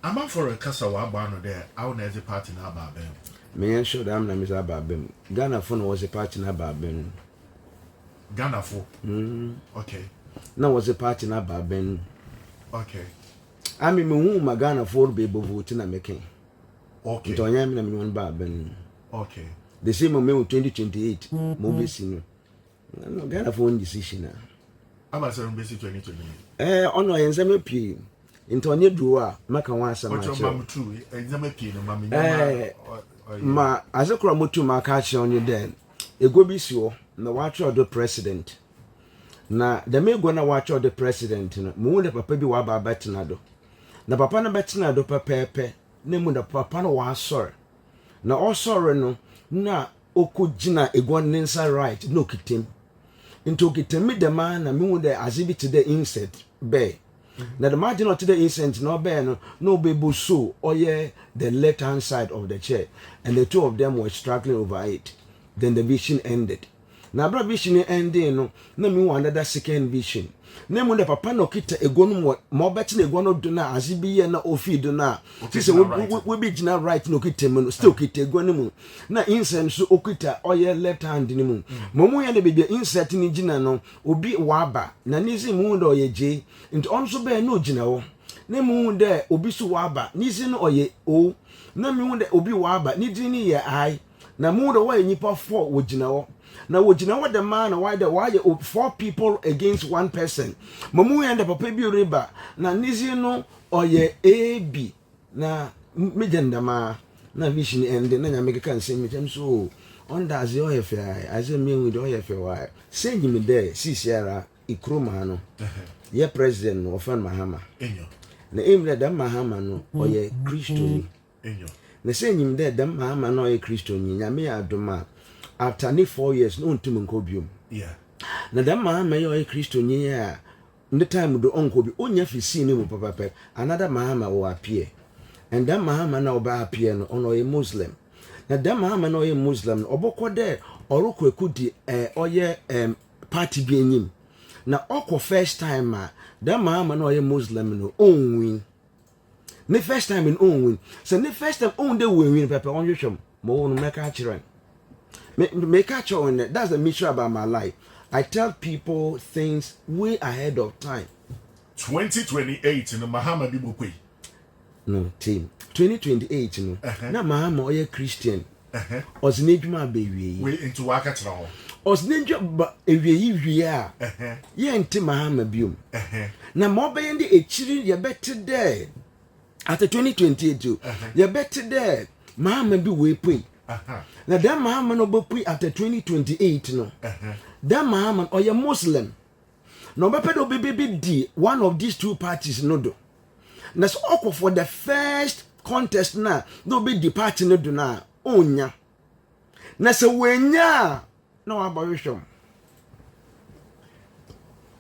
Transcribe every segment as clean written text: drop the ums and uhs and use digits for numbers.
I'm out for a Casawa Barno there. I will never party now, Babem. Me and sure I'm Miss Ababem. Ghana phone was a party na Babem. Ghana for? Okay. No was a party na Babem. Okay. I mean, my Ghana for baby voting and making. Okay. To I am one Babem. Okay. The same moment 2028. Movie scene. No Ghana phone decision now. I'm at 7 basic 2028. On I am some P. Into a new drawer, Maka once a ma as a chromoto ma catch on you then. A go be sure, no watch of the president. Na the me gonna watch of the president, moon the papa be waba betinado. Na papa na betinado pepe, nemu the papa no was sorry. Na all sorry no, na oku jina egwan ninsa right, no kitim. Into kitemi the man na me the as if it the insect bear. Now the margin of the incense no bear no baby so or the left hand side of the chair, and the two of them were struggling over it. Then the vision ended. Now bra vision ending no me one another second vision. Name the papa no kita egonu more better egonu do na as be na ofi do na. Say we be jina right no kita still kita egonu mu. Na incense so okita oye left hand ni mu. Momu ya de be inset ni jina no obi waba na nizi mu do oye je. Nti onso be no jina wo. Na mu de obi so waba nizi no oye o. Na mu de obi waba ni dini ye ai. Na mu do wa nipa 4 wo jina wo. Now, what you know what the man why 4 people against 1 person? Mamu and the papa be riba. Na nizi no or ye AB na midendama na vision and then I make a can say me so on does your affair. I say me with your affair. Send me there, see Sierra, Ikrumano. Ye president of Mahama. Na aim that Mahama no or ye Christian. Na send him there, Mahama no a Christian. Yami adoma. After 4 years, no to Munkobium. Yeah. Now that man may a Christian year. The time do uncle be only if you see him, Papa. Another Mahama will appear. And that Mahama now by appear on a Muslim. Now that Mahama no a Muslim, or Boko there, or Roko could or ye party being him. Now, Oko first time, that Mahama no a Muslim no own win. The first time in own win. So the first time own the win, Papa on your show. More no make a children. Make catch on it. That's the mystery about my life. I tell people things way ahead of time. 2028 in the Mahama Bibukwe. No, team. 2028, no. Na Mahama oye Christian. Osnejuma baby. We into Wakatra. Osnejuma ewie a. Ye enti Mahama biom. Na mo be ndi echiri ye better there. After 2028, you better there. Mahama bi we pay. Now that Mahama no be after 2028 no. That Mahama or a Muslim. No be do be one of these two parties no do. That's all for the first contest na no be the party no do na onya. Na se wenya no abolition.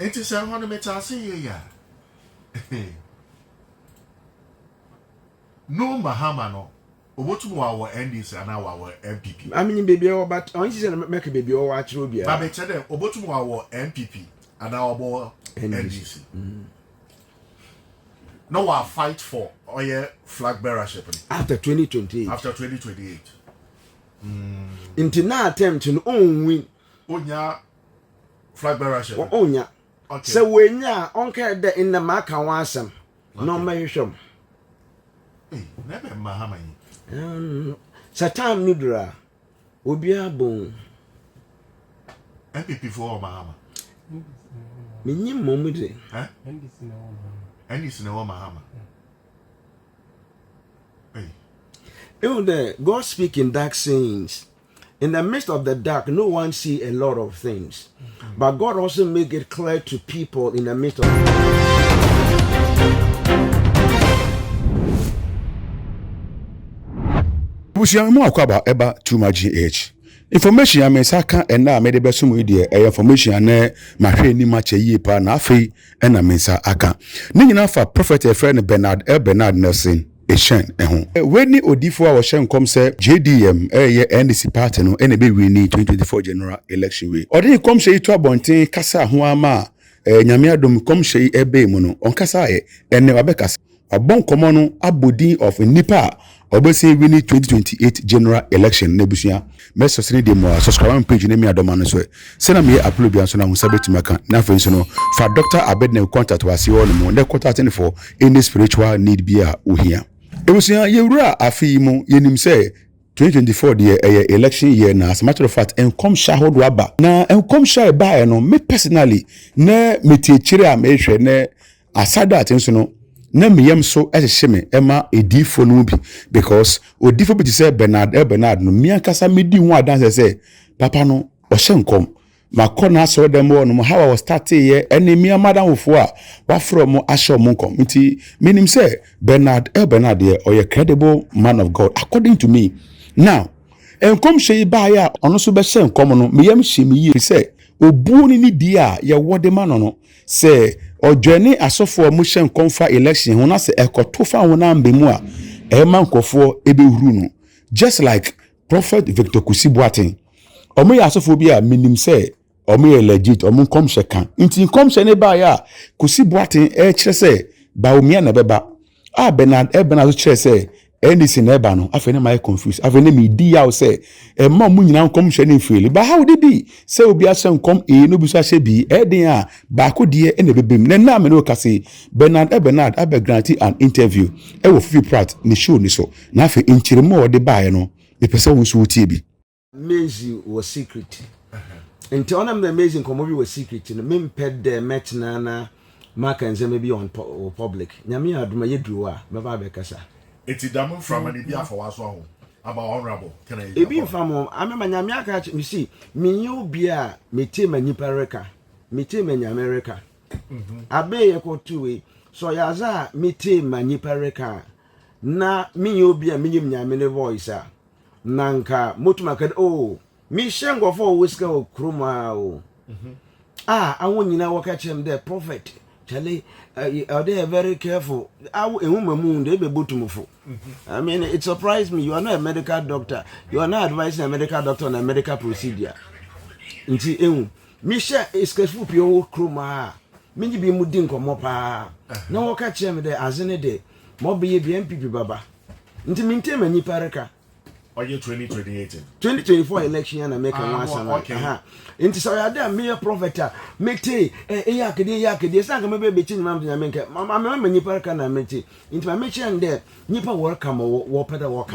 It is a one meta see ya. No Mahama no. Obotumu our NDC and our MPP. I mean, baby, but on this make a baby or watch Rubia. But I tell them, Obotumu our MPP and our NDC. Now I fight for flag bearership after 2028. After 2028. Into now attempt to own win. Onya flag bearership. Onya. Okay. So when ya uncle the in the mark and wasam. No measure. Hey, never Mahama. Satam Nudra Obia Bon MPP for Mahama. Minim Momudi, and it's no Mahama. Hey, there, God speak in dark sayings. In the midst of the dark, no one see a lot of things, but God also make it clear to people in the midst of. Busia mo akwaba eba too much GH. Information ya mensaka ena mede beso mu die information na mahwe ni ma cheyi pa na afei ena mensa aka. Ni nyina fa prophet friend Bernard Nelson Eshen eho. Weni odifo a wo hye nkom se JDM ye NDC party no ene be wini 2024 general election we. Odi kom hye itu abonten kasa ho ama nyame adom kom hye ebe mu no onkasa ye ene wabekasa abon komo no abodi of nipa obese wini 2028 general election na busua message ni de mo subscribe page na mi adoma no so se na me upload bia so na hunsa betimaka na fa so no fa Dr. Abednego contact wase wo no mo na contact ni for any spiritual need bia ohia ebusua yewura afi mu yenim se 2024 the election year na as a matter of fact enkom shareholder aba na enkom share ba no me personally na metiechire a me hwe na asada atenso no na meyam so ehye ema edifo no bi because odifo bi say Bernard no miankasa medi hu adanse say papa no o hye nkom makona so dem wo no how I was starting here ene mi amadan wofo a wa from asho mo nkom nti menim say Bernard ye or credible man of God according to me. Now enkom hye ba ya ono so be hye nkom no meyam hye me yi say obuo ni dia ye wode ma no say Ojeni asofo mo hye nkomfa election ho na se ekoto fa ho na mbemu a e man kofo ebe huru no just like Prophet Victor Kusibuatin omo ya asofo bi a minim se omo ye legit omo nkomhye kan nti nkomhye ne ba ya Kusibuatin e kire se ba omia na beba a Bernard so kire se anything na eba no afa ne my confused afa ne me di ya se e ma mu nyina nkomhye ne feel but how did be say obi a hye nkom no bi so hye bi e den a ba ko de e na bebem na me no ka say Bernard abe grant an interview e wo Fifi Pratt ni show ni so na afa inchiremo de bae no e pese wo so wutie bi amazing was secret nti onam the amazing komobi was secret no memped the metna na mark and zeme bi on public nyame aduma yedru a baba be kasa eti damu from an bia for waso ho about honorable can I ebi fam amema nyame aka me see me obi a mete manipa reka mete manyame reka abe ye ko tuwe so yaza mete manipa reka na me obi a menyim nyame ne voice a nanka motuma kad oh mi shengo for whisker o kroma o awon nyina waka chem the prophet Charlie, they are very careful. I will they be butumufo. I mean, it surprised me. You are not a medical doctor. You are not advising a medical doctor on a medical procedure. Nti Misha is careful pure chroma. Mini be mudin komopa. No waka chem the azene de. Mobi MPP baba. Nti minte mani pareka. Or you 2028 2024 election and make one okay. Into so ya me prophet mete yakede say me be chin mam nya menke mama me nipa na mete into my mention there nipa welcome wo peda work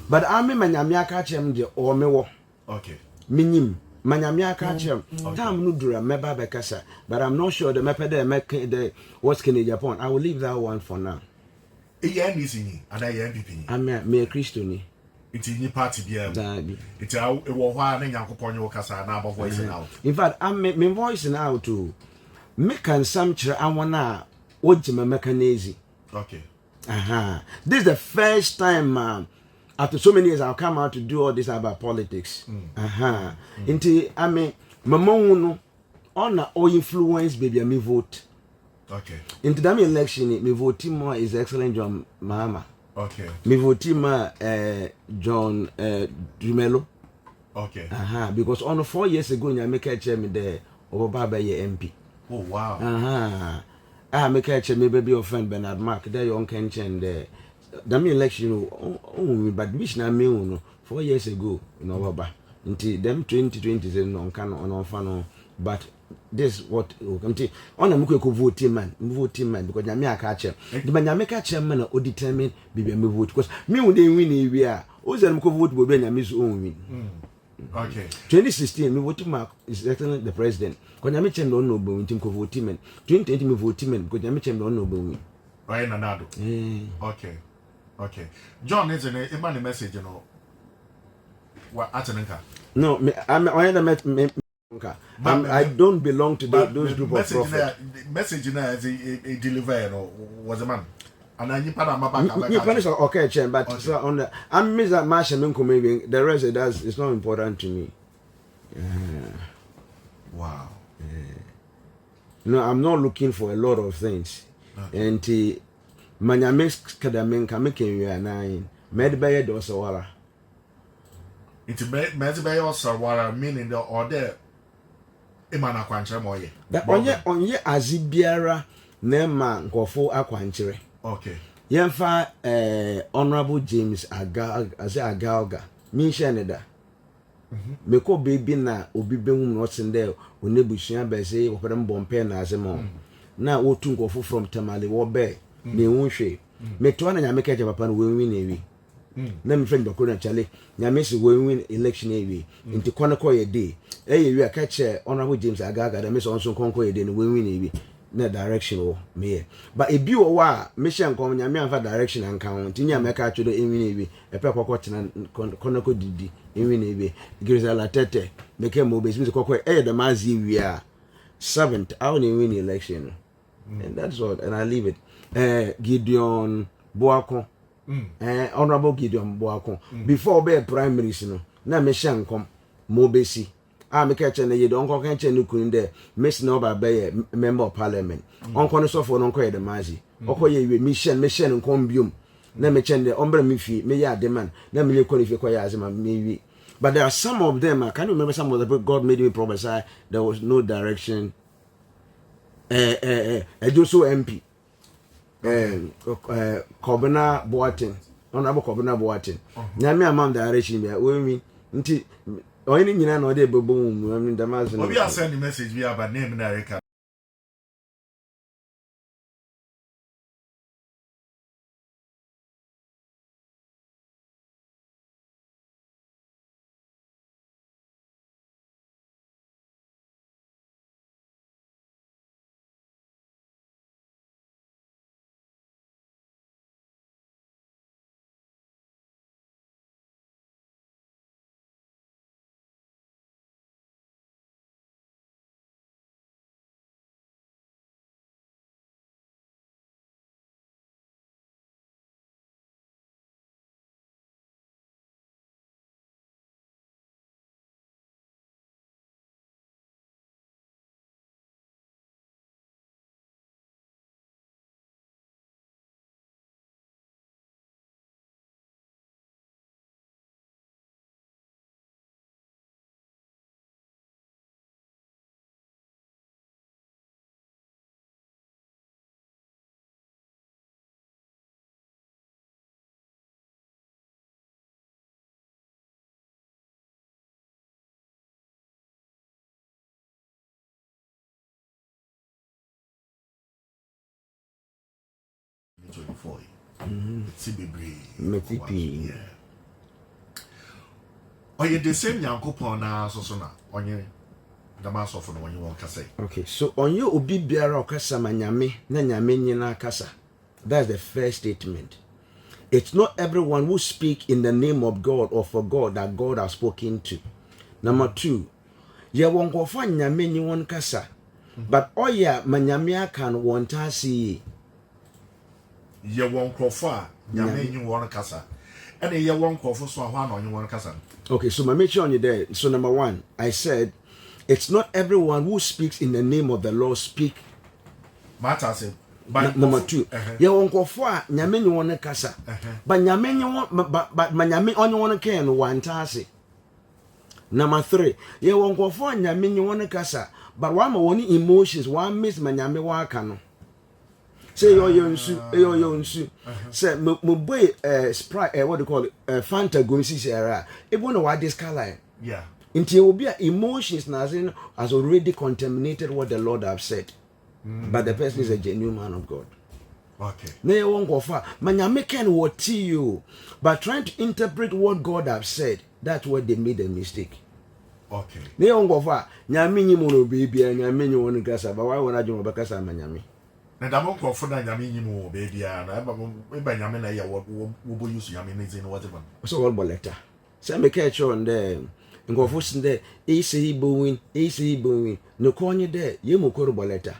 but I me manyame aka chem de o me wo okay minim manyame aka chem time no dura meba be kasa but I'm not sure the mepeda make the what's can Japan. I will leave that one for now. ENDC and I MPP I'm me Christian. It's in your party, dear. It's a war and Yankopon your casa and our voice out. In fact, I'm my voice now to make consumption. I wanna watch my mechanism. Okay. This is the first time after so many years I'll come out to do all this about politics. Into I mean, my mom on all influence, baby, me vote. Okay. Into that election, me vote more is excellent John Mahama. Okay. Me vote ma John Dumelo. Okay. Because on 4 years ago, I make a chair me there over Baba MP. Oh wow. I make a chair me baby your friend Bernard Mark there your uncle and there. That me election but which na me no 4 years ago in Baba. Until them 2020 no can on fan but this what on a muko vote man because nyame aka chem the nyame ka chem man o determine bibia me vote because me won dey win we a o say muko vote bo be nyame so on win. Okay. 2016 me vote mark is electing the president because nyame chem no bo win muko vote man 2020 me vote man because nyame chem no bo win. Right nanado. Okay. John is in a message you know. What atenka? No, I'm I don't belong to those group of prophets. Message na as a deliver was a man. And I pada mabaka. You punish okay, Chen, but so on the I'm Mr. Marsha Minko maybe the rest it does it's not important to me. Wow. No, I'm not looking for a lot of things. And Manyamex Kadamenka making you a nine made by a dosawara. It's made by your sawara meaning the order. Imana kwanchire moye. That onye azibiara na ma nkofo akwanchire. Okay. Yemfa Honorable James Agalga. Me sheneda. Meko baby na obi behum no sende onebusua be say opedem bompe na azemo. Na wotu nkofo from Tamale wo be na ehunhwe. Meto na nyame keje papa no wenwi na ewi. Na me friend bakoro na chale nyame se wenwi election ewi. Nti koneko ye day. Ewi aka che Honorable James Agalga da me so onso konko ye day no wenwi na ewi. Na direction wo me but ebi wo wa me hye nkom nyame anfa direction anka ho nti nyame ka atwo do enwi na ebi epe kokko tena konako didi enwi na ebi grisala tete meke mo be smith kokko the mazi wi a 7th I want to win the election and that's what and I leave it Gideon Boako honorable Gideon Boako before be primaries no na me hye nkom mo be si me catch na ye don ko kan che no kun de miss no ba be member of parliament onko no so for no ko ye de mazi okoye we mission nkom biom na me chen de ombra me fi me ya demand na me le ko fi ko ya azema me wi but there are some of them I can't remember some of the God made me prophesy there was no direction Ejoso MP Kobena Boatin honorable Kobena Boatin na me amam direction be we mi nti oyini nyina na ode bebo mu ndamazo obi a send message bi about name na reka see be me oye the same yankopon na so na onye damaso for no onye won kasa okay so onye obi biara okasa manyame na nyame nyina kasa that's the first statement. It's not everyone who speak in the name of God or for God that God has spoken to. Number 2, ye won go fa nyame nyi won kasa but oya manyame aka no won ta si ye won krofo a nyame nyi won kasa and ye won krofo so ho na onye won kasa. Okay, so my make sure on you there. So number 1, I said it's not everyone who speaks in the name of the Lord speak. Matter say Number 2, ye won krofo a nyame nyi won kasa but nyame nyi won but nyame onye won kan no wan ta si. Number 3, ye won krofo nyame nyi won kasa but one more emotions one miss manyame wa aka no. Say yo nsu say mo boy Sprite what do you call it Fanta go see era e bona wa this color yeah until will be emotions has already contaminated what the Lord have said but the person is a genuine man of God. Okay, na ye won go fa manyame ken what you but trying to interpret what God have said, that's where they made a mistake. okay, na ye won go fa nyame nyi mo no baby nyame nyi won kasa ba why wona dwo ba kasa manyame na damo krofo na nyame nyi mo be bia na eba nyame na ye wo bo use nyame na zin what even so all letter say me catch on there ngofo sinde e say bowin no konye there ye mo koro letter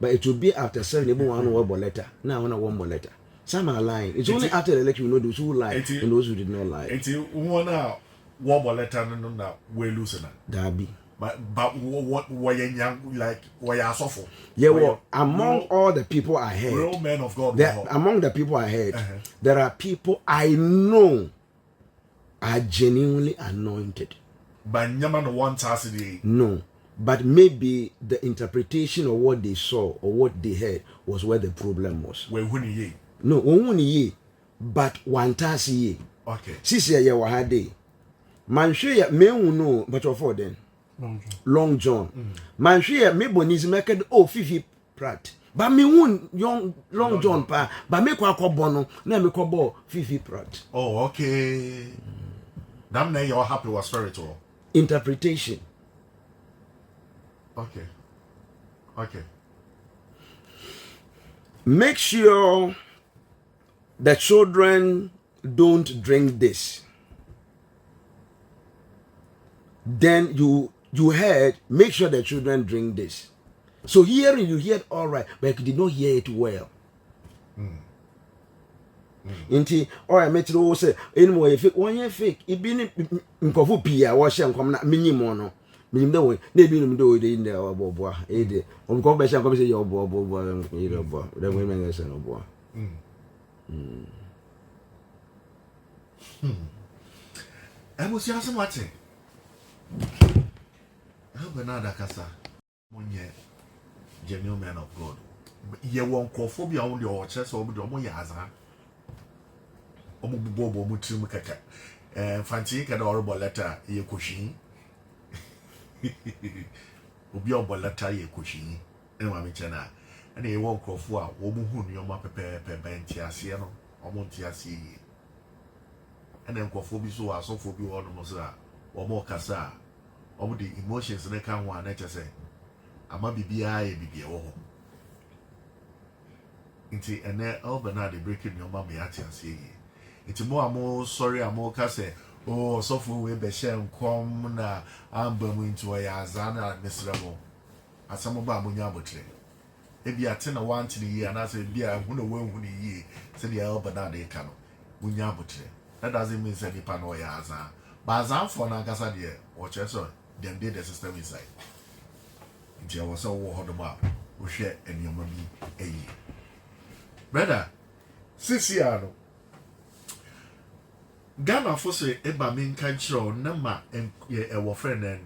but it will be after 7 able one word letter now one more letter some are lying. It's only after the election we know those who lie and those who did not lie. Enti wona one letter no na we lose na Dabi. but what like why are suffer yeah, well, among all the people I heard, real men of God, among the people I heard, there are people I know are genuinely anointed. But Nyaman one task no, but maybe the interpretation of what they saw or what they heard was where the problem was. Where when ye no ohun ye but one task ye Okay. sisi ye wa ha day manhwe ya mehu no but of for then long john manhwe ya me boniz meked oh fifi prat ba me hu long john pa ba me kwa akobo no na me kobo fifi prat. Oh, okay. Damn, now you're happy was spiritual. Interpretation. Okay. Okay. Make sure the children don't drink this. Then you heard, make sure the children drink this. So hearing, you heard all right, but you did not hear it well. Inti or metro say anyway fake one year fake it be nkofo pia wo hye nkom na minimo no minim de we na bi nim de we de nda oboboa e de onko be hye nkom say yo oboboa e de oboa de we men say no oboa Emotion watching. How Bernard Kasa monye genuine man of God. Ye won kophobia on the orchard so obo mo yaza. Omo bubo omo trim kaka. Fancy ka the horrible letter ye koshin. Obi obo letter ye koshin. Enwa me chana. And ye won krofo a wo mu hu nyoma pepe benti ase no. Omo nti ase. And then kofobi so asofobi wo no so a omo kasa. Omo the emotions na kan wa na chese. Ama bibia ye bibia wo ho. Nti ene Bernard breaking your mama ati ase. Nti mo sorry amo ka say oh sofo we be share nkom na amba mu nti o ya azana mesremo. Asamo ba mo nya abotre. E bia te na want the year na say bia hu na hu ni yi say the Bernard e ka no. Mo nya abotre. That doesn't mean say nipa no ya azan. Ba azan for na kasa de o che so dem dey the system inside. Nti I was wo ho do ma wo hwe enioma bi eyi. Brother, Sisiano Ghana for say eba min kanchro nama ye ewo friend en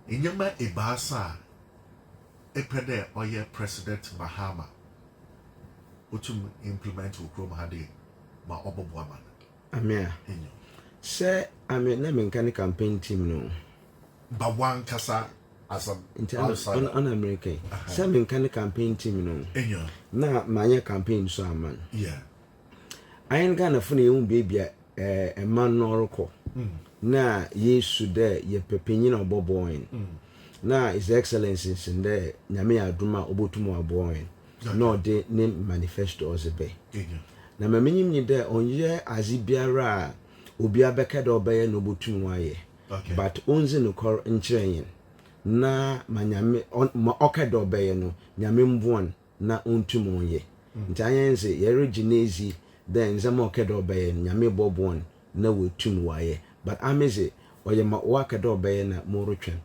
inyama ebasa epede oye President Mahama utum implement ukrom hade ma obobo man amia say amen na men kan campaign team no ba wan kasa asam on American say men kan campaign team no enyo na manye campaign so aman yeah ayen Ghana for na yum baby e man no roko na yesu de ye pepenyin oboboin na his excellency in there nyame aduma obotumu aboin no de ne manifesto ozebe na mamenyim ni de onye azibiara obi abeka de obeye no obotumu aye but onzi no kor nkyerɛn na manyame okede obeye no nyame mbuon na ontumu onye ntanyense ye reginezi then zama okede obeye nyame bobon na wotumu waye but ameze oye ma wakede obeye na morotwen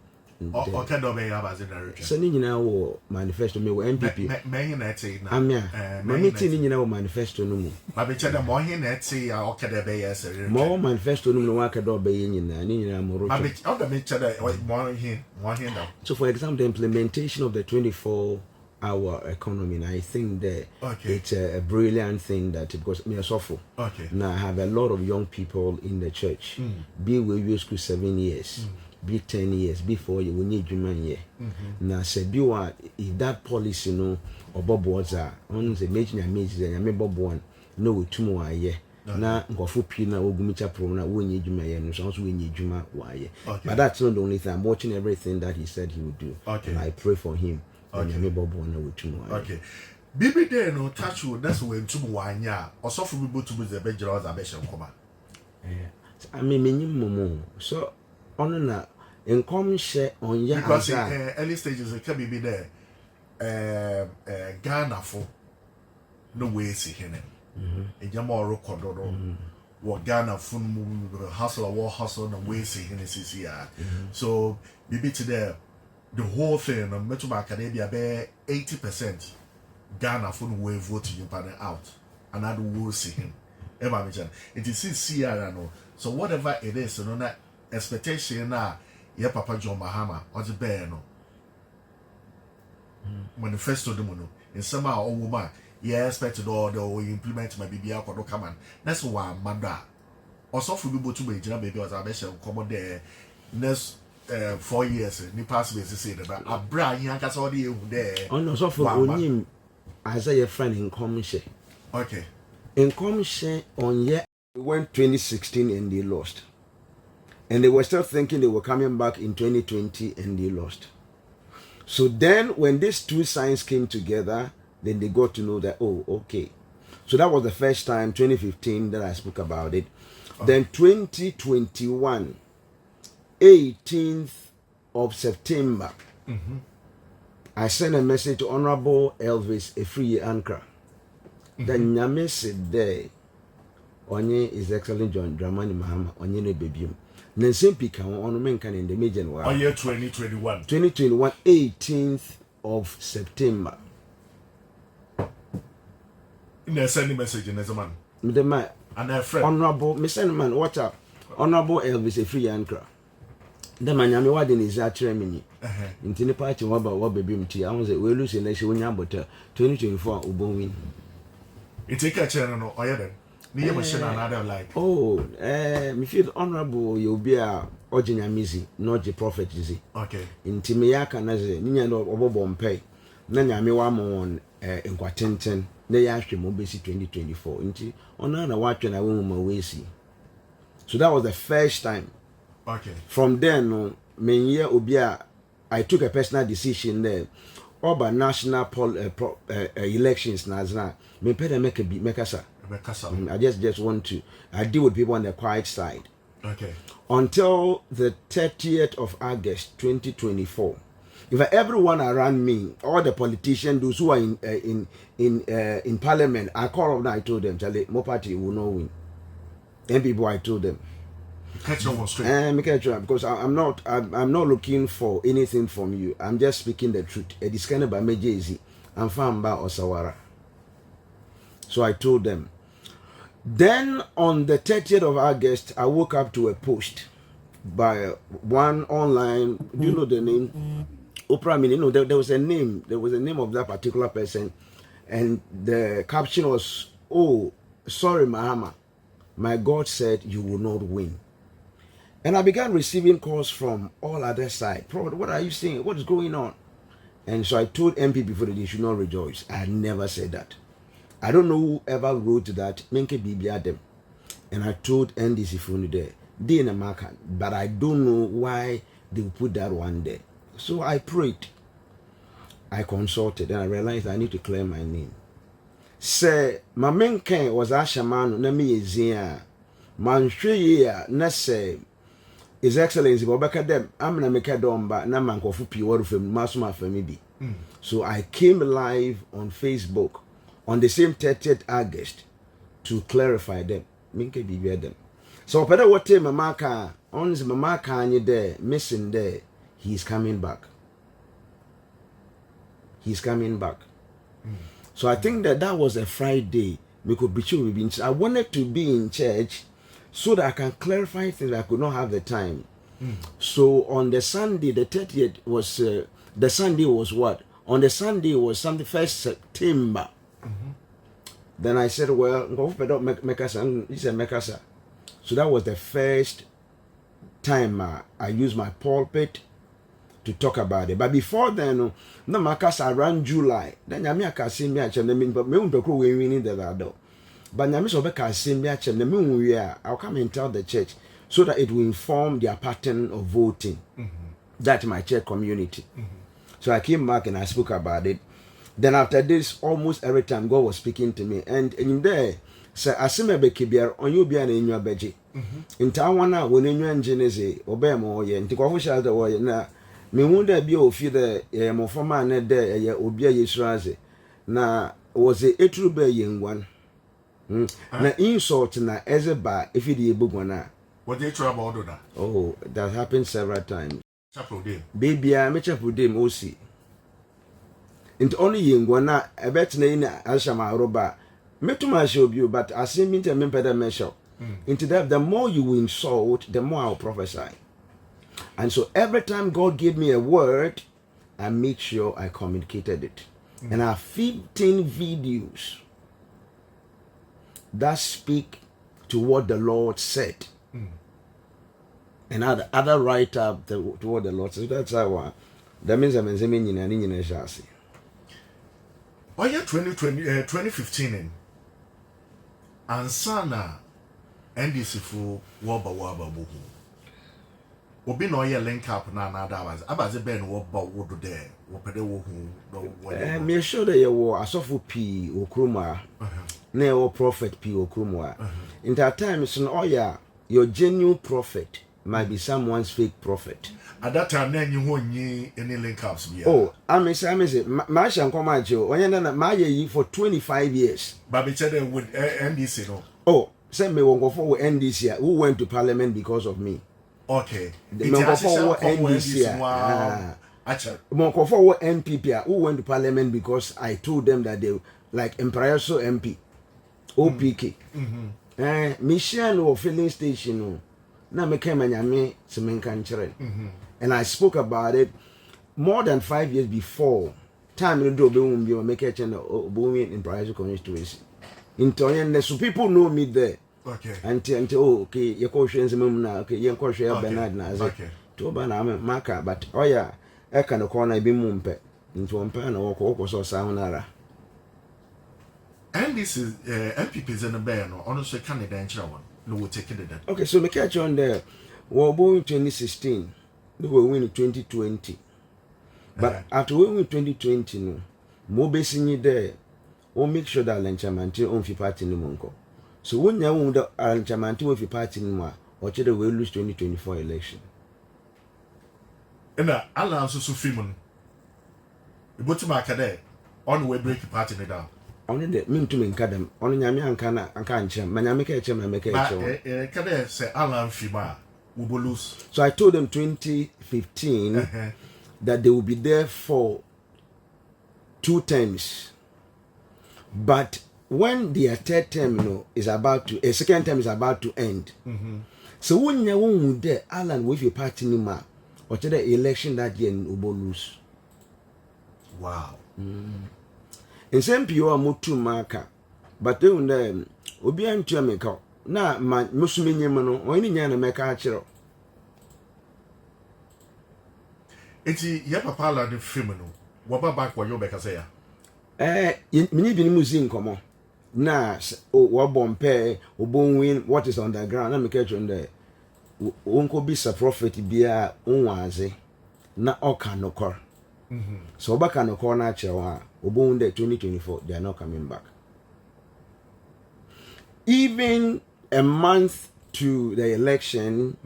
okay do be abazi direction so ni nyina wo manifesto me wo MPP me na eti na amia mami ti ni nyina wo manifesto no mu ma be che da mo hin na eti ya okay de be yes mo manifesto no mu wa ka do be nyina ni nyina mo ma be o da me che da mo hin da so for example the implementation of the 24-hour economy, and I think that it's a brilliant thing that because me suffer. Okay. Now I have a lot of young people in the church. Be with you school 7 years. Be 10 years before you will need you man here. Now say be what if that policy no or Bob was on the major and I may Bob one no with 2 more year. Na ngofo pii na ogumicha pro na wo nyi dwuma ye no so we nyi dwuma wa ye but that's not the only thing. I'm watching everything that he said he would do, and I pray for him. Okay. Bibi de no touch wood that's when to wanya or so for people to be the bed jaws abesham koma. I mean minimum so on na income share on ya because early stages it can be there Ghana for no way see him. A jamo record what Ghana fun hustle or war hustle and way see him CCR. So Bibi today the whole thing on Metro Academia be 80% Ghana phone way vote you panel out. And I will see him. Ever mention it is CCR no. So whatever it is, no na expectation na ye Papa John Mahama or the bear no. Manifesto the mono. In some or woman, yeah expect all the implement my BBA kodo come on that's why manda also for you to be jina baby was abesha come there next 4 years ni pass be say that abra yan kasa all the there oh no so for onim Isaiah friend in come share okay in come share on year when 2016 and they lost. And they were still thinking they were coming back in 2020 and they lost. So then when these two signs came together, then they got to know that, oh, okay. So that was the first time, 2015, that I spoke about it. Then 2021, 18th of September, I sent a message to Honorable Elvis Efriye Ankra. Then Nyame said there, Onye is excellent John Dramani Mahama, Onye no baby. Nancy Pika on Menkan in the Major War. year 2021. 2021, 18th of September. In send message in as a man. The man, and a friend. Honorable, Mr. Man, watch up. Honorable Elvis Efriye Ankra. The man, I'm warding is at Tremini. In Tiny Party, what about what baby? I was a well losing nation when you're 2024 Ubowin. It's a catcher or other. Like me feel honorable you'll be a original missy, not the prophet easy. Okay. In Timiaka Nazi, Nina no Obobon pay. Nanya me one on in Quatenten, they actually Mobisi 2024. Inti on a watch and I won't my way see. So that was the first time. Okay. From then on, year Obia, I took a personal decision there. Over national elections, Nazna, me pay make a beat make us. I just want to deal with people on the quiet side. Okay. Until the 30th of August 2024. If everyone around me, all the politicians, those who are in parliament, I called them. I told them, Charlie, more party will not win. Then people, I told them. Catch on straight. Because I'm not looking for anything from you. I'm just speaking the truth. It is kind of by me, Jay-Z. I'm from Ba Osawara. So I told them. Then on the 30th of August, I woke up to a post by one online, you know the name? Oprah Mini. No, there was a name. There was a name of that particular person. And the caption was, oh, sorry, Mahama. My God said you will not win. And I began receiving calls from all other sides. What are you saying? What is going on? And so I told MP before that they should not rejoice. I had never said that. I don't know who ever wrote that. Menke Bibi Adam. And I told NDC phone there. They in a market. But I don't know why they put that one there. So I prayed. I consulted and I realized I need to clear my name. Say, my menke was Ashaman, na me yezia. Man shwe na say, His Excellency, Bobeka dem, I'm na make a domba, na man kofu piwaru fem, masuma femibi. So I came live on Facebook on the same 30th August to clarify them. Minke bibi them. So peda what time mamaka, on the mamaka anye there, missing there, he's coming back. He's coming back. So I think that was a Friday. We could be sure we be in church. I wanted to be in church so that I can clarify things. I could not have the time. So on the Sunday, the 30th was the Sunday was what? On the Sunday was something 1st September. Then I said, well, go for Mekasa. He said Mekasa. So that was the first time I used my pulpit to talk about it. But before then, no Makasa around July. Then Yami Akasim Yachem, but me unto we winning the ladder. But Yami Sobeka Sim Yachem, the moon we are. I'll come and tell the church so that it will inform their pattern of voting. That's my church community. So I came back and I spoke about it. Then after this, almost every time God was speaking to me, and in there, say asime be kibiar on you be an in your beji. In Tawana, when in your engineer, obey more ye, and to go for the way na me wonder be o feed the mofama ne there, ye obia yesraze. Na was a true be young one. Na insult na ezeba if you the bugwana. What they trouble do that? Oh, that happened several times. Chapel day. Baby, I met up with them also. Into only yingwana a bet na ashama roba. Metuma show you, but I see me to member measure. Into that, the more you insult, the more I'll prophesy. And so every time God gave me a word, I make sure I communicated it. And I have 15 videos that speak to what the Lord said. And other write up to what the Lord said. That's how that means I'm saying in Shasi. Oh yeah, 2015 Ansana NDC for waba buhu. Obi no ye link up na other abaze ben waba wodo there. Wopede wo hu no. Me sure that you were asofo P okroma. Na your prophet P okroma. In that time it's an oya your genuine prophet might be someone's fake prophet. At that time, then you won't need any link ups. Oh, I say, Masha Komajo, Oyana Maya for 25 years. But it said with NDC, no. Oh, send me one go for NDC who went to parliament because of me. Okay. The member for NDC. Monko for NPP who went to parliament because I told them that they like Emperorso MP, OPK. Michelle or filling station. Now me came and me semen country. And I spoke about it more than 5 years before. Time you do be make a channel booming in price constituency. In Toyan, so people know me there. Okay. Until oh, okay, your questions now, okay, your question Bernard Nazi. Okay. To Banama marker, but oh yeah, I can corner be mumpe into one pen or walk or sound. And this is MPPs in the bear, no, honestly, Canada one. No, we'll take it then. Okay, so me catch on there. We're born in 2016. We were winning 2020. But after we win 2020, no, more basically there, we'll make sure that Lanchamanti on fi party no monko. So when you want the Lanchamanti on fi party no more, or we will lose 2024 election. And Allah also so film. The bottom marker there, on we break the party down. Only the mean to me kadam. Only Yami and Kana and Kancham. Manamika Chem and make a Kade say Allah Fima will lose. So I told them 2015 that they will be there for 2 terms. But when their third term is about to, a second term is about to end. So when you won't there, Alan with your party nima, or to the election that year in Ubo lose. Wow. In some people mutu maka, but then obi antu ameka na musumi nyema no oni nya na meka akiro. Enti ya papa la de film no wo ba back wo yo beka say ya mini bi ni muzi nkomo na wo bompe obonwin what is underground na meka chon there wonko bisa prophet bia onwaze na oka nokor. So back on the corner chair, Obon 2024, they are not coming back. Even a month to the election,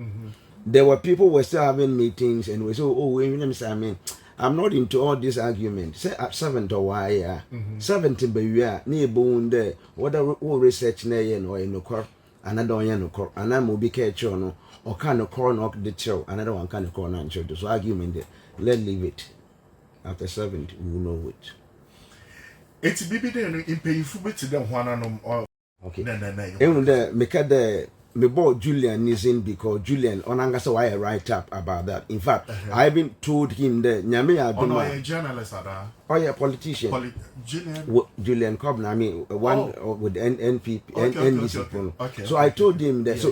there were people were still having meetings and we said, oh, wait, I mean, I'm not into all this argument. Say at 7 or why 70 by year, near bone there, what research near or in the court, another one in the court, and I'm will be catch on or kind of corner the show, another one kind of corner and show this argument there. Let's leave it. After 70, we will know which. It's baby then in paying for bit to them one or okay. And the make the me bought Julian is in because Julian on Angasa why I write up about that. In fact, I even told him that Nyame oh no, a journalist oh yeah, politician. Julian Cobb, I mean one with NPP NDC. Okay. So I told him that.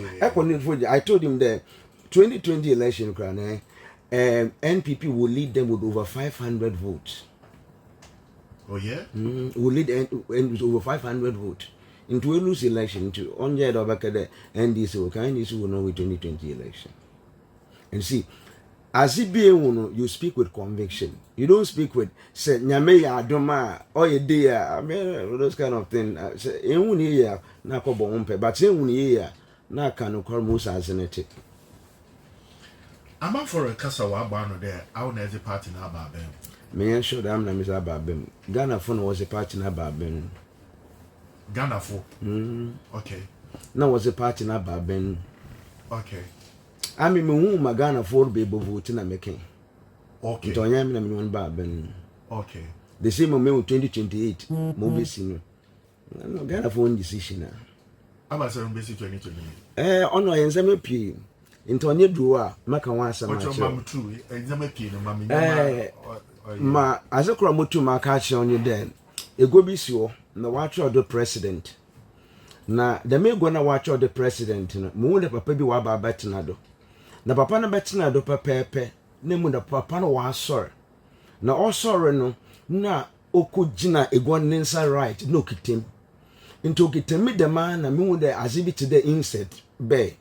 I told him that 2020 election NPP will lead them with over 500 votes. Oh yeah? Will lead with over 500 votes. Into a loose election to on the back of the NDC will know with 2020 election. And see, as it be you speak with conviction. You don't speak with say Nyameya Adoma or a day, I mean those kind of thing. Say year na ko bompe, but say year na can call Musa as an ethic. I'm out for a Casawa banner there. I will never party now, Babem. May I show them Mr. Babem? Ghana phone was a party now, Babem. Ghana for? Okay. Now was a party now, Babem. Okay. I mean, whom Ghana for baby voting and making. Okay. To I am one Babem. Okay. The same moment 2028, movie scene. Ghana phone decision now. I'm at 7 basic 2028. On I am into a new drawer, make a once a month. What's your mom too? Exam no mammy. ma azekura motu ma ka che onye den ego bi si ho na watch the president na the mego na watch the president no mu de papa bi wa ba betena do na papa na betena do pepepe na mu da papa no wa sorry na o sorry no na okugina ego nsa right no kitem into kitem de man na mu de azibi to the insect be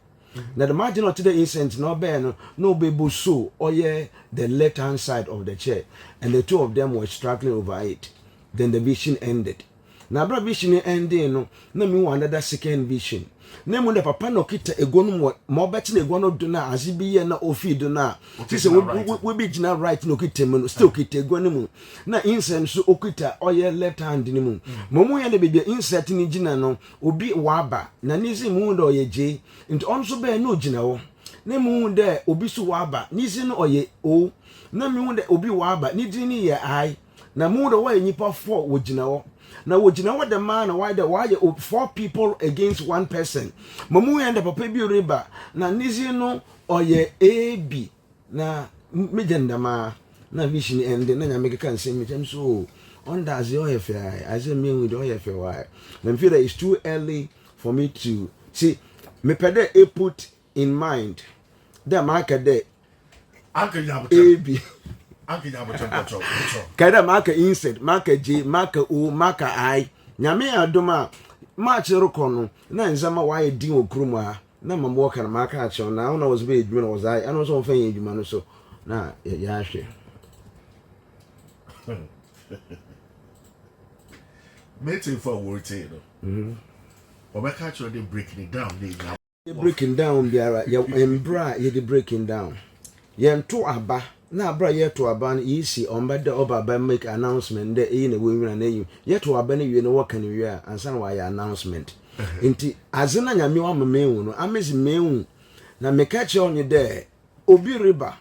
na the margin of the insect no be no be so or the left hand side of the chair and the two of them were struggling over it. Then the vision ended. Na bra vision ending no na me want another second vision. Na mu the papa no kita ego no mo beti na ego no do na azibi ye na ofi do na say we be gina right no kita mu still kita ego no mu na insect so okita oye left hand ni mu mo ye na be insect ni gina no obi waba na nizi mu do oye je nti on so be no gina wo na mu de obi so waba nizi no oye o na mu de obi waba ni di ni ye ai na mu do wa nipa 4 wo gina wo na wo gina wo the man why 4 people against 1 person mamu ya the papa bi riba na nizi no oye ab na mejenda ma na vision end na nya make kan say me tem so on does your affair I say me with your affair why I feel that it's too early for me to see me pede a put in mind the market there ab kada maka insect maka j maka o maka I nyame adoma match rokono na nzama waye din okrum a na mama wo kana maka a chew na una was be edwuma na was I no so fan edwuma no so na ya hwe meeting for work no obeka chew dey breaking it down dey breaking down biara ya embra ye dey breaking down ye nto aba na bra ye to aban yisi ombede oba make announcement de eyi na wenwina na eyi ye to aban wie no work na wie ansa na why announcement nti azena nyame wa memewu no amezi mewu na mekache onye de obi riba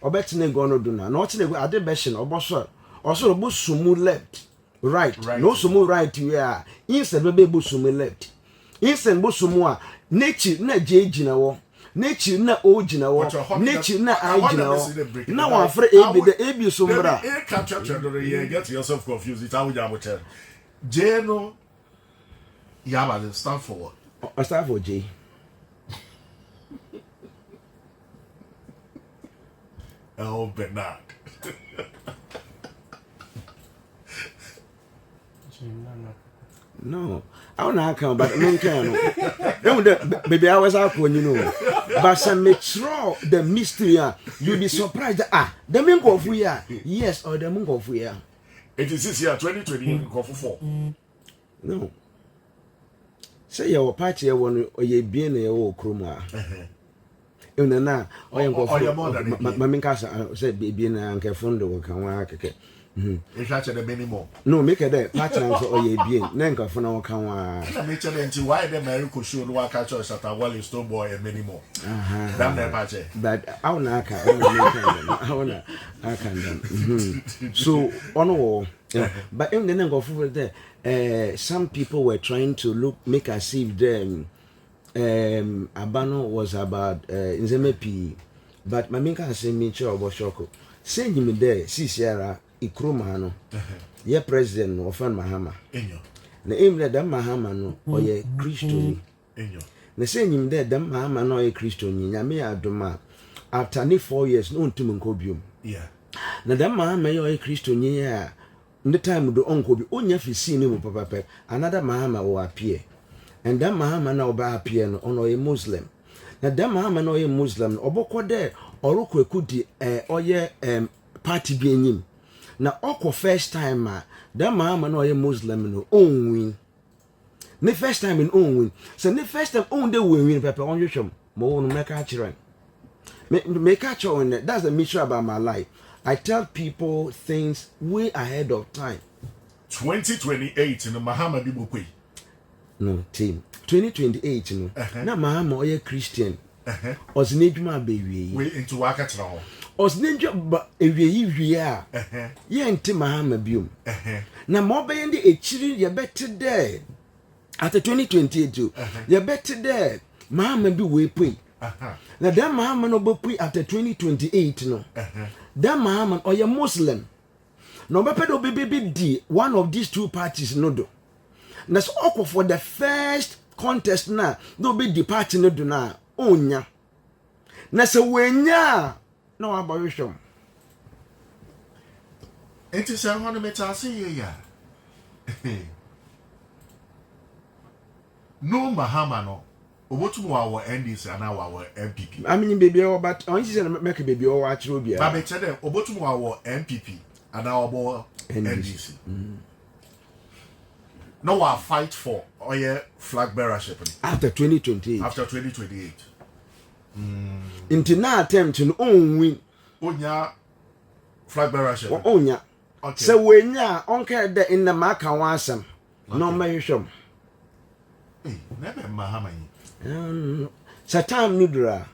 obetine go no do na otine go ade beshin oboso osoro bo sumu left right no sumu right wie a instead be bo sumu left instead bo sumu a nature na je na wo nature na o gina wo nature na I gina wo na wa frɛ ab the ab so mbra get yourself confused it how you am tell j no yaba the stand for what stand for j oh Bernard no I don't know how but no can baby I was out when you know but some metro the mystery you'll be surprised that the men go for yes or the men go for it is this year 2020 go for 4 no say your party one or ye bien e o kroma even na o ye go for mama nkasa say baby na nke fundo wo kan wa keke if I the minimum no make a partner so or ye bien nenka funa wo kan wa make sure why the American show no catch us at a wall stone boy a minimum damn that patch but I wanna I can so on but in the nenka for there some people were trying to make as if them Abano was about Nzemepi but my minka say me cho oboshoko send me there see Sierra ikroma no ye president no ofan Mahama enyo na emre da Mahama no oye Christian enyo na say nyim there da Mahama no oye Christian nyame adoma after 4 years no ntum nkobiom yeah na da Mahama ye oye Christian ya the time do onkobi onya fisi ni mu papa another Mahama will appear and da Mahama na oba appear no ono oye Muslim na da Mahama no oye Muslim obokọ there orukọ ekudi oye party bi enyim na okọ first time da Mahama no oye Muslim no onwin ne first time in onwin so ne first time on dey win papa on hwehwem mo won meka kire me catch on that's the mystery about my life. I tell people things way ahead of time. 2028 in the Mahama Bibukwe. No, team. 2028 no. Na Mahama oye Christian. Osnejuma bewie. We into work now. Osnejuma ewie a. Ye nti Mahama biom. Na mo be ndi echiri ye better there. At 2028 ye better there. Mahama bi we pui. Na that Mahama no be pui after 2028 no. That Mahama oye Muslim. no be pedo be one of these two parties no do na so okwo for the first contest na no be the party no do na onya na se wenya na wa ba hwehwem enti se ho no metase ye ya no Mahama no obotum wa NDC ana wa MPP amini baby o but on say make baby o wa kire obi ba be tell obotum wa MPP ana obo NDC no wa fight for flag bearership after 2028 after 2028 into na attempt no on win onya flag bearership onya okay so wenya onka de in the maka wan asem no mahwehwem never Mahama Satan nudra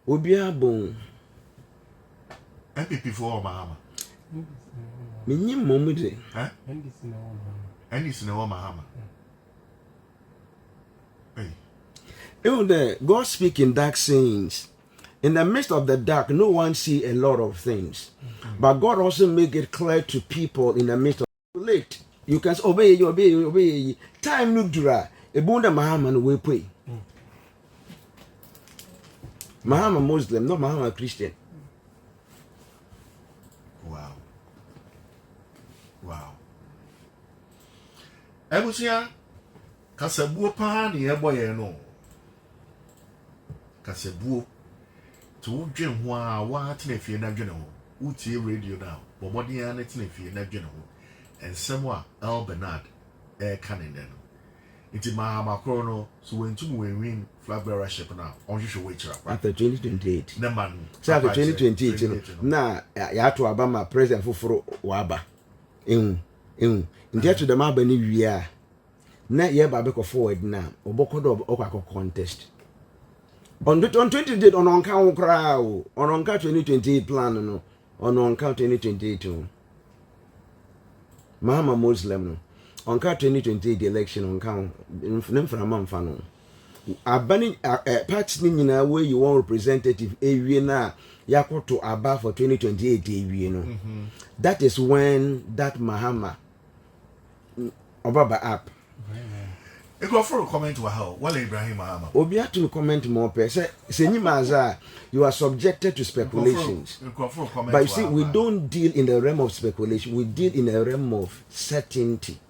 obi abon MPP for Mahama minim momude NDC na Mahama even there God speak in dark sayings. In the midst of the dark no one see a lot of things, but God also make it clear to people in the midst of late you can obey time nudra ebunda Mahama no we pray. Mahama Muslim, not Mahama Christian. Wow. Ebusia kasabuo pa na yebo ye no. Kasabuo to dwen ho a wa tena fie na dwen ho. Utie radio now. Bobodi ya na tena fie na dwen ho. Ensem a El Bernard kanen no. Iti Mahama kro no so wentum win flag bearership now. Onhwehwe wechira. After 2028. Na man. So after 2028 na ya to Obama president foforo waba. Ndi to the maba ni wia. Na ye ba be ko forward na obokodo okwa contest. On 2028 on onka wo kra o. On onka 2028 plan no. On onka 2028. Mahama Muslim no. Onka 2028 election onka nemframa mfa no. Abani party ni nyina where you want representative ewie na yakoto aba for 2028 ewie no. That is when that Mahama Obaba app. E go for comment wa how wala Ibrahim Mahama. Obi atu comment more per say nyima you are subjected to speculations. But you see we don't deal in the realm of speculation, we deal in the realm of certainty.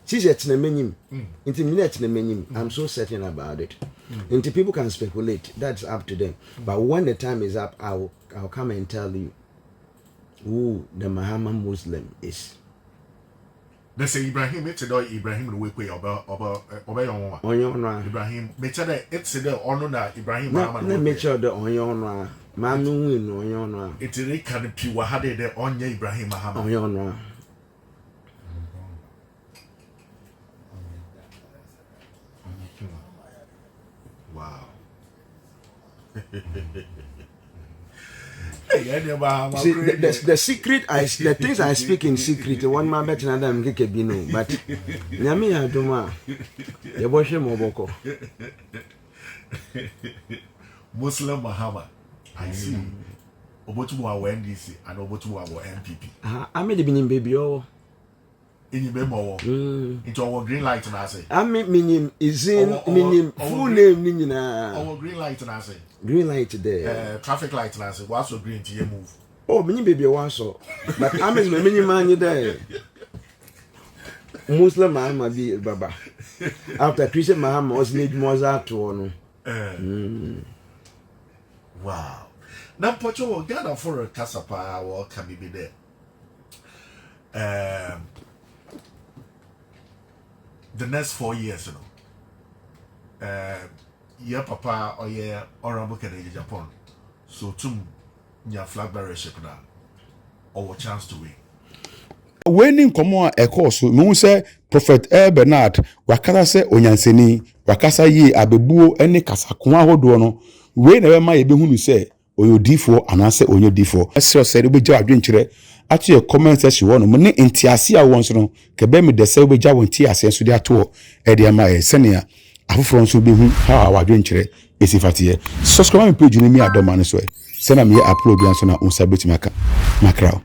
I'm so certain about it. Until people can speculate, that's up to them. But when the time is up, I'll come and tell you who the Mahama Muslim is. They say Ibrahim, it's a Ibrahim the way Ibrahim, it's a honor that Ibrahim Mahama. Let me sure the Onyonra. Manu win Onyonra. It's a kind of pure had the Onya Ibrahim Mahama. Onyonra. Wow. See, the secret the things I speak in secret one man better than them get bino but nyame ya doma ye bo hwe moboko Muslim Mahama I see obotu wa NDC and obotu wa MPP ame de binim baby o in memo into our green light na say ame minim izin minim full name ni nyina our green light na say green light there traffic light na say what's so green to you move oh minim baby one so but ame is minim man there Muslim Mahama bi baba after Christian Mahama was need Mozart to no wow na pocho Ghana for a kasapa or can be there the next 4 years, you know. Your papa or your honorable Canadian Japan. So tum nya flag bearership now. Or chance to win. Winning komo a course no say Prophet Bernard wakasa se onyanseni wakasa yi abebuo ene kasako ahodo no we na ma ye behunu se oyodifo anase onyodifo ese se be gya adwenkyere atu ye comment section wono mo ne ntiase a won so no ke be me de se be gya won tiase so de ato e de ma ye senia afoforo nso behu ha wadwenkyere esifatiye subscribe my page ni mi adoma ne so se na me upload yan so na unsa betima ka makra